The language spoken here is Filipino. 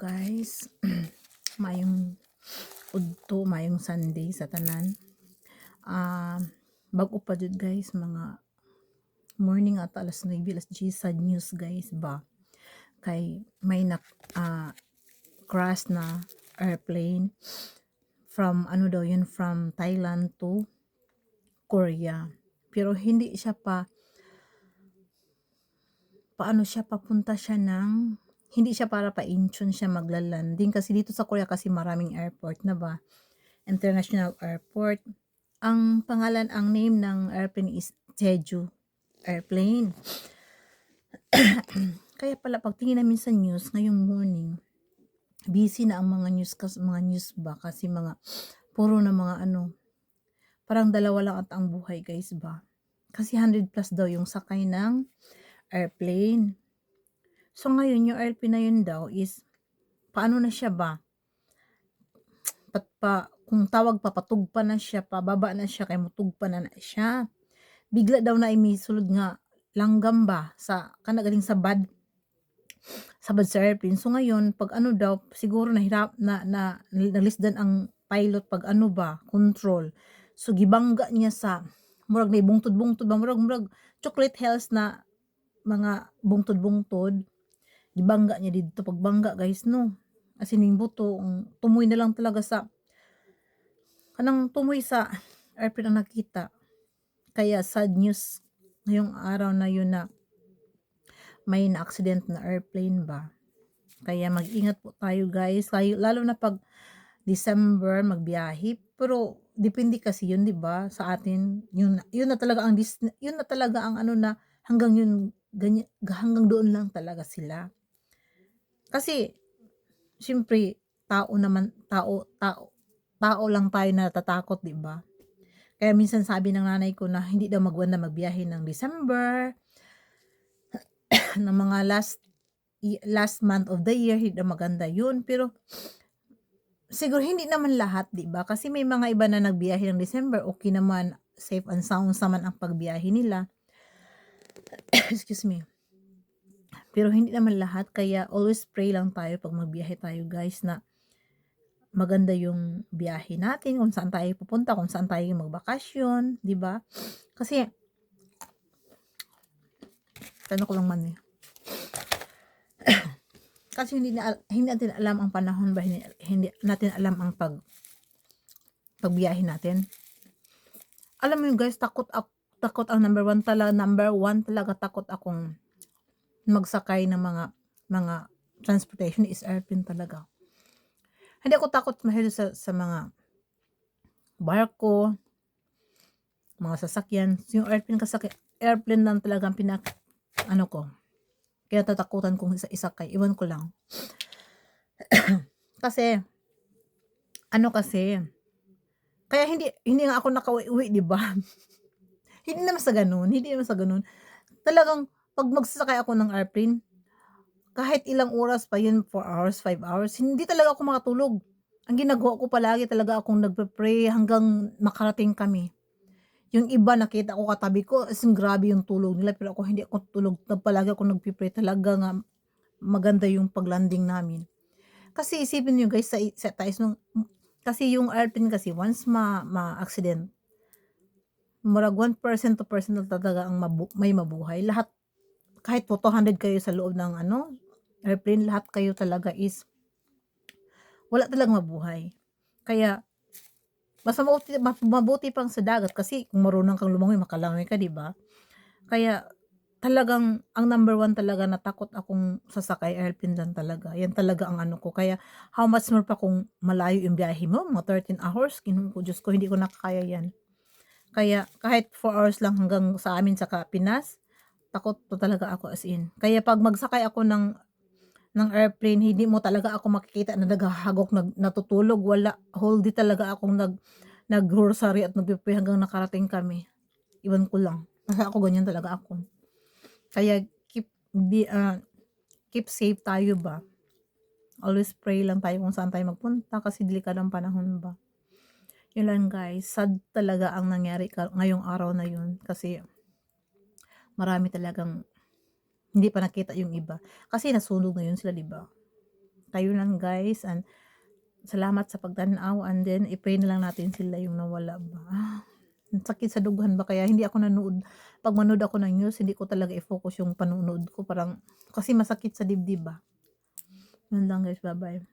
guys. Mayong udto, mayong Sunday sa tanan. Ah, bago pa jud guys, mga morning at alas 9 alas 10 sad news guys ba. Kay may crash na airplane from ano daw yun, from Thailand to Korea. Pero hindi siya paano siya papunta siya ng hindi siya para pa Incheon siya magla-landing kasi dito sa Korea kasi maraming airport na ba, international airport. Ang pangalan, ang name ng airplane is Jeju airplane. Kaya pala pagtingin namin sa news ngayong morning, busy na ang mga news mga news ba kasi mga puro na mga ano, parang dalawa lang at ang buhay guys ba. Kasi 100 plus daw yung sakay ng airplane. So ngayon yung airplane na yun daw is paano na siya ba? Kung tawag patugpa na siya, pababa na siya kay mutugpa na siya. Bigla daw na imisulod nga langgam ba sa kanagaling sa bad sa airplane. So ngayon pag ano daw siguro nahirap na nalisdan ang pilot pag ano ba control. So gibangga niya sa murag na bungtod-bungtod ba murag chocolate hills na mga bungtod-bungtod. Gibangga niya dito pagbangga guys no. As in yung buto, tumoy na lang talaga sa kanang tumoy sa airplane ang nakita. Kaya sad news ngayong araw na yun na may na-accident na airplane ba. Kaya mag-ingat po tayo guys. Lalo na pag December magbiyahe. Pero depende kasi yun 'di ba sa atin. Yun na talaga ang yun na talaga ang ano na hanggang yun ganyan, hanggang doon lang talaga sila. Kasi siyempre tao naman tao lang tayo na natatakot 'di ba? Kaya minsan sabi ng nanay ko na hindi daw magwanda magbiyahe ng December, ng mga last month of the year, hindi daw maganda yun. Pero siguro hindi naman lahat, 'di ba? Kasi may mga iba na nagbiyahe ng December, okay naman, safe and sound naman ang pagbiyahe nila. Excuse me. Pero hindi naman lahat, kaya always pray lang tayo pag magbiyahe tayo, guys, na maganda yung biyahe natin, kung saan tayo pupunta, kung saan tayo magbakasyon, 'di ba? Kasi tanong ko lang man eh. Kasi hindi natin alam ang panahon ba, hindi natin alam ang pagbiyahe natin. Alam mo yung guys, takot ang number one talaga takot akong magsakay ng mga transportation is airplane talaga. Hindi ako takot masyado sa mga barko, mga sasakyan. Yung airplane lang talaga ang ano ko. Kaya tatakutan kong isa-isakay. Iwan ko lang. Kasi, kaya hindi nga ako nakauwi, di ba? Hindi naman sa ganun. Talagang, pag magsasakay ako ng airplane, kahit ilang oras pa yun, 4 hours, 5 hours, hindi talaga ako makatulog. Ang ginagawa ko palagi talaga akong nagpe-pray hanggang makarating kami. Yung iba nakita ko katabi ko, as in grabe yung tulog nila, pero ako hindi ako tulog. Palagi ako nagpe-pray talaga nga maganda yung paglanding namin. Kasi isipin niyo guys, sa taas nung kasi yung airplane kasi once ma-accident, murag 1% to percent na talaga ang may mabuhay. Lahat, kahit po 200 kayo sa loob ng airplane, lahat kayo talaga is wala talagang mabuhay. Kaya mas mabuti pang sa dagat kasi kung marunong kang lumangoy, makalangoy ka, 'di ba? Kaya talagang ang number one talaga na takot akong sasakay airplane lang talaga. Yan talaga ang ano ko. Kaya how much more pa kung malayo yung biyahe mo, mga 13 hours, Ginoo ko, Diyos ko, hindi ko na kaya yan. Kaya kahit 4 hours lang hanggang sa amin sa Pinas, takot to talaga ako as in. Kaya pag magsakay ako ng airplane, hindi mo talaga ako makikita na naghahagok, natutulog, wala. Whole day talaga akong nag-grocery at nagpe-pray hanggang nakarating kami. Iwan ko lang. Kasi ako ganyan talaga ako. Kaya keep safe tayo ba? Always pray lang tayo kung saan tayo magpunta kasi delikadong panahon ba. Yun lang guys, sad talaga ang nangyari ngayong araw na yun kasi marami talagang hindi pa nakita yung iba. Kasi nasunog na yun sila, 'di ba? Kayo lang guys, and salamat sa pagtanaw, and then i-pray na lang natin sila yung nawala ba. Ang sakit sa duguhan ba kaya hindi ako nanood. 'Pag manood ako ng news hindi ko talaga i-focus yung panonood ko, parang kasi masakit sa dibdib ba. Yun lang guys, bye-bye.